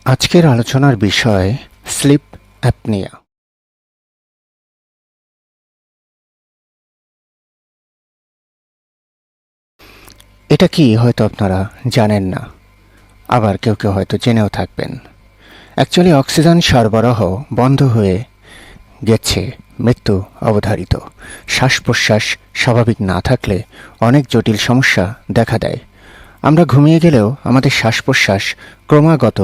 আজকের আলোচনার বিষয় স্লিপ অ্যাপনিয়া। এটা কি হয়তো আপনারা জানেন না, আবার কেউ কেউ হয়তো জেনেও থাকবেন। অ্যাকচুয়ালি অক্সিজেন সরবরাহ বন্ধ হয়ে গেছে, মৃত্যু অবধারিত। শ্বাস প্রশ্বাস স্বাভাবিক না থাকলে অনেক জটিল সমস্যা দেখা দেয়। আমরা ঘুমিয়ে গেলেও আমাদের শ্বাস প্রশ্বাস ক্রমাগত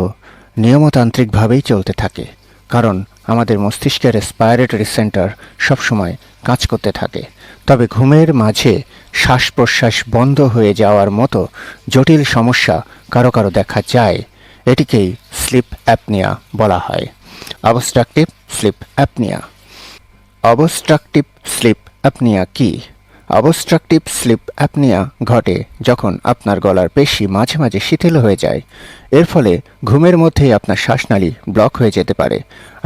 নিয়মতান্ত্রিকভাবেই চলতে থাকে, কারণ আমাদের মস্তিষ্কের রেসপাইরেটরি সেন্টার সবসময় কাজ করতে থাকে। তবে ঘুমের মাঝে শ্বাস প্রশ্বাস বন্ধ হয়ে যাওয়ার মতো জটিল সমস্যা কারো কারো দেখা যায়। এটিকেই স্লিপ অ্যাপনিয়া বলা হয়। Obstructive sleep apnea. Obstructive sleep apnea কি? অবস্ট্রাকটিভ স্লিপ অ্যাপনিয়া ঘটে যখন আপনার গলার পেশি মাঝে মাঝে শিথিল হয়ে যায়। এর ফলে ঘুমের মধ্যেই আপনার শ্বাসনালী ব্লক হয়ে যেতে পারে।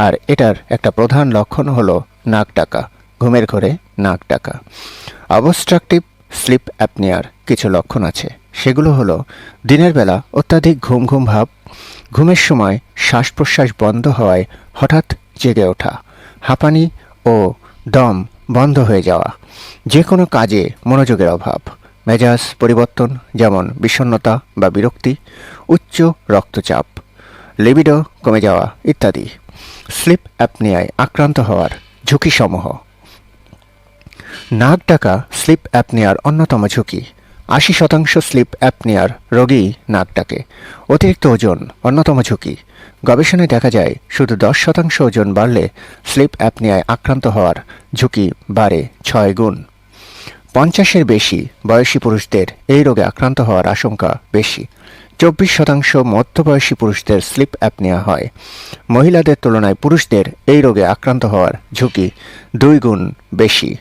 আর এটার একটা প্রধান লক্ষণ হলো নাক ডাকা, ঘুমের ঘোরে নাক ডাকা। অবস্ট্রাকটিভ স্লিপ অ্যাপনিয়ার কিছু লক্ষণ আছে। সেগুলো হলো দিনের বেলা অত্যাধিক ঘুম ঘুম ভাব, ঘুমের সময় শ্বাস প্রশ্বাস বন্ধ হওয়ায় হঠাৎ জেগে ওঠা, হাঁপানি ও দম বন্ধ হয়ে যাওয়া, যে কোনো কাজে মনোযোগের অভাব, মেজাজ পরিবর্তন যেমন বিষণ্ণতা বা বিরক্তি, উচ্চ রক্তচাপ, লিবিডো কমে যাওয়া ইত্যাদি। স্লিপ অ্যাপনিয়ায় আক্রান্ত হওয়ার ঝুঁকিসমূহ। নাক ডাকা স্লিপ অ্যাপনিয়ার অন্যতম ঝুঁকি। ৮০% স্লিপ অ্যাপনিয়ার রোগী নাক ডাকে। অতিরিক্ত ওজন অন্যতম ঝুঁকি। গবেষণায় দেখা যায় শুধু ১০% ওজন বাড়লে স্লিপ অ্যাপনিয়ায় আক্রান্ত হওয়ার ঝুঁকি বাড়ে ৬ গুণ। ৫০-এর বেশি বয়সী পুরুষদের এই রোগে আক্রান্ত হওয়ার আশঙ্কা বেশি। ২৪% মধ্যবয়সী পুরুষদের স্লিপ অ্যাপনিয়া হয়। মহিলাদের তুলনায় পুরুষদের এই রোগে আক্রান্ত হওয়ার ঝুঁকি ২ গুণ বেশি।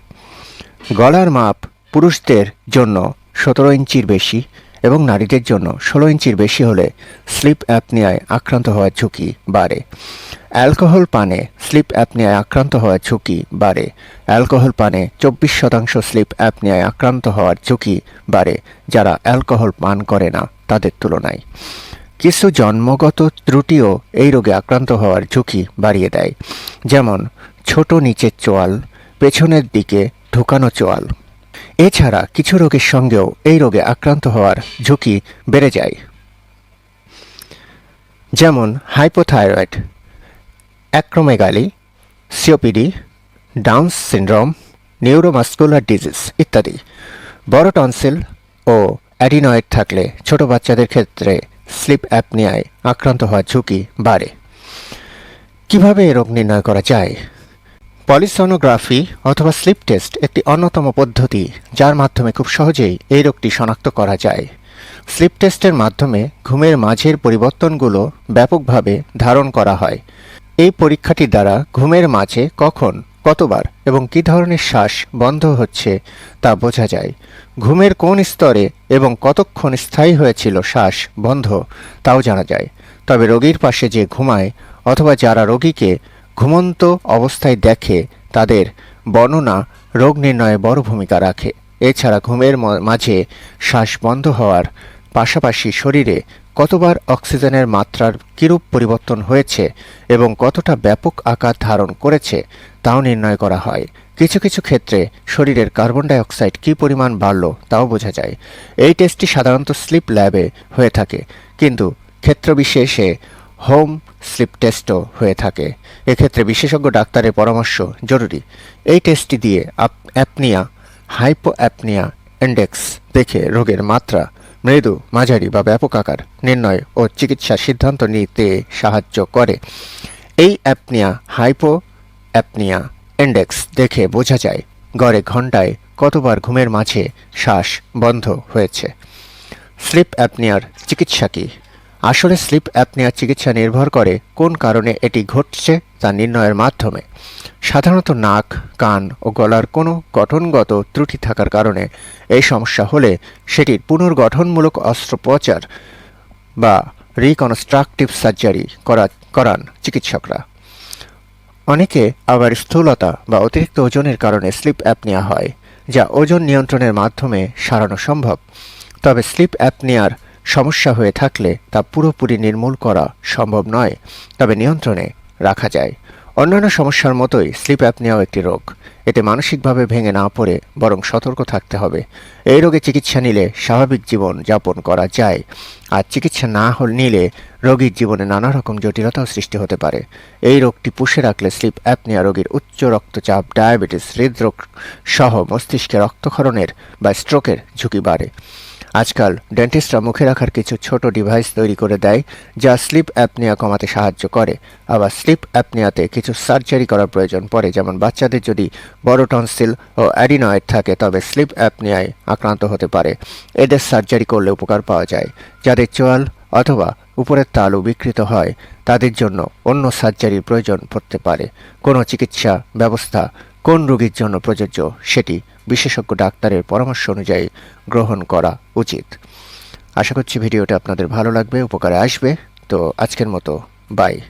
গলার মাপ পুরুষদের জন্য ১৭ ইঞ্চির বেশি এবং নারীদের জন্য ১৬ ইঞ্চির বেশি হলে স্লিপ অ্যাপনিয়ায় আক্রান্ত হওয়ার ঝুঁকি বাড়ে। অ্যালকোহল পানে স্লিপ অ্যাপনিয়ায় আক্রান্ত হওয়ার ঝুঁকি বাড়ে। অ্যালকোহল পানে ২৪% স্লিপ অ্যাপনিয়ায় আক্রান্ত হওয়ার ঝুঁকি বাড়ে যারা অ্যালকোহল পান করে না তাদের তুলনায়। কিছু জন্মগত ত্রুটিও এই রোগে আক্রান্ত হওয়ার ঝুঁকি বাড়িয়ে দেয়, যেমন ছোট নিচের চোয়াল, পেছনের দিকে ঢোকানো চোয়াল। এছাড়া কিছু রোগের সঙ্গেও এই রোগে আক্রান্ত হওয়ার ঝুঁকি বেড়ে যায়, যেমন hypothyroid, acromegaly, COPD, downs syndrome, neuromuscular disease ইত্যাদি। বড় টনসিল ও অ্যাডিনয়েড থাকলে ছোট বাচ্চাদের ক্ষেত্রে স্লিপ অ্যাপনিয়ায় আক্রান্ত হওয়ার ঝুঁকি বাড়ে। কিভাবে এ রোগ নির্ণয় করা যায়? পলিসনোগ্রাফি অথবা স্লিপ টেস্ট একটি অন্যতম পদ্ধতি যার মাধ্যমে খুব সহজেই এই রোগটি শনাক্ত করা যায়। স্লিপ টেস্টের মাধ্যমে ঘুমের মাঝের পরিবর্তনগুলো ব্যাপকভাবে ধারণ করা হয়। এই পরীক্ষাটির দ্বারা ঘুমের মাঝে কখন, কতবার এবং কী ধরনের শ্বাস বন্ধ হচ্ছে তা বোঝা যায়। ঘুমের কোন স্তরে এবং কতক্ষণ স্থায়ী হয়েছিল শ্বাস বন্ধ তাও জানা যায়। তবে রোগীর পাশে যে ঘুমায় অথবা যারা রোগীকে ঘুমন্ত অবস্থায় দেখে তাদের বর্ণনা রোগ নির্ণয়ে বড় ভূমিকা রাখে। এছাড়া ঘুমের মাঝে শ্বাস বন্ধ হওয়ার পাশাপাশি শরীরে কতবার অক্সিজেনের মাত্রার কিরূপ পরিবর্তন হয়েছে এবং কতটা ব্যাপক আকার ধারণ করেছে তাও নির্ণয় করা হয়। কিছু কিছু ক্ষেত্রে শরীরের কার্বন ডাই অক্সাইড কী পরিমাণ বাড়ল তাও বোঝা যায়। এই টেস্টটি সাধারণত স্লিপ ল্যাবে হয়ে থাকে, কিন্তু ক্ষেত্রবিশেষে হোম স্লিপ টেস্টও হয়ে থাকে। এক্ষেত্রে বিশেষজ্ঞ ডাক্তারের পরামর্শ জরুরি। এই টেস্টটি দিয়ে অ্যাপনিয়া, হাইপো অ্যাপনিয়া ইন্ডেক্স দেখে রোগের মাত্রা, মৃদু, মাঝারি বা ব্যাপক আকার নির্ণয় ও চিকিৎসার সিদ্ধান্ত নিতে সাহায্য করে। এই অ্যাপনিয়া, হাইপো অ্যাপনিয়া ইন্ডেক্স দেখে বোঝা যায় গড়ে ঘন্টায় কতবার ঘুমের মাঝে শ্বাস বন্ধ হয়েছে। স্লিপ অ্যাপনিয়ার চিকিৎসা কী? আসলে স্লিপ অ্যাপনিয়ার চিকিৎসা নির্ভর করে কোন কারণে এটি ঘটছে তা নির্ণয়ের মাধ্যমে। সাধারণত নাক, কান ও গলার কোনো গঠনগত ত্রুটি থাকার কারণে এই সমস্যা হলে সেটির পুনর্গঠনমূলক অস্ত্রোপচার বা রিকনস্ট্রাকটিভ সার্জারি করান চিকিৎসকরা। অনেকে আবার স্থূলতা বা অতিরিক্ত ওজনের কারণে স্লিপ অ্যাপনিয়া হয়, যা ওজন নিয়ন্ত্রণের মাধ্যমে সারানো সম্ভব। তবে স্লিপ অ্যাপনিয়ার সমস্যা হয়ে থাকলে তা পুরোপুরি নির্মূল করা সম্ভব নয়, তবে নিয়ন্ত্রণে রাখা যায়। অন্যান্য সমস্যার মতোই স্লিপ অ্যাপনিয়াও একটি রোগ। এতে মানসিকভাবে ভেঙে না পড়ে বরং সতর্ক থাকতে হবে। এই রোগে চিকিৎসা নিলে স্বাভাবিক জীবন যাপন করা যায়, আর চিকিৎসা না নিলে রোগীর জীবনে নানা রকম জটিলতাও সৃষ্টি হতে পারে। এই রোগটি পুষে রাখলে স্লিপ অ্যাপনিয়া রোগীর উচ্চ রক্তচাপ, ডায়াবেটিস, হৃদরোগ সহ মস্তিষ্কে রক্তক্ষরণের বা স্ট্রোকের ঝুঁকি বাড়ে। আজকাল ডেন্টিস্টরা মুখে রাখার কিছু ছোট ডিভাইস তৈরি করে দেয়, যা স্লিপ অ্যাপনিয়া কমাতে সাহায্য করে। আবার স্লিপ অ্যাপনিয়াতে কিছু সার্জারি করার প্রয়োজন পড়ে, যেমন বাচ্চাদের যদি বড় টনসিল ও অ্যাডিনয়েড থাকে তবে স্লিপ অ্যাপনিয়ায় আক্রান্ত হতে পারে। এদের সার্জারি করলে উপকার পাওয়া যায়। যাদের চোয়াল অথবা উপরের তালু বিকৃত হয় তাদের জন্য অন্য সার্জারির প্রয়োজন পড়তে পারে। কোনো চিকিৎসা ব্যবস্থা কোন রোগীর জন্য প্রযোজ্য সেটি বিশেষজ্ঞ ডাক্তারের পরামর্শ অনুযায়ী গ্রহণ করা উচিত। আশা করছি ভিডিওটা আপনাদের ভালো লাগবে, উপকারে আসবে। তো আজকের মতো বাই।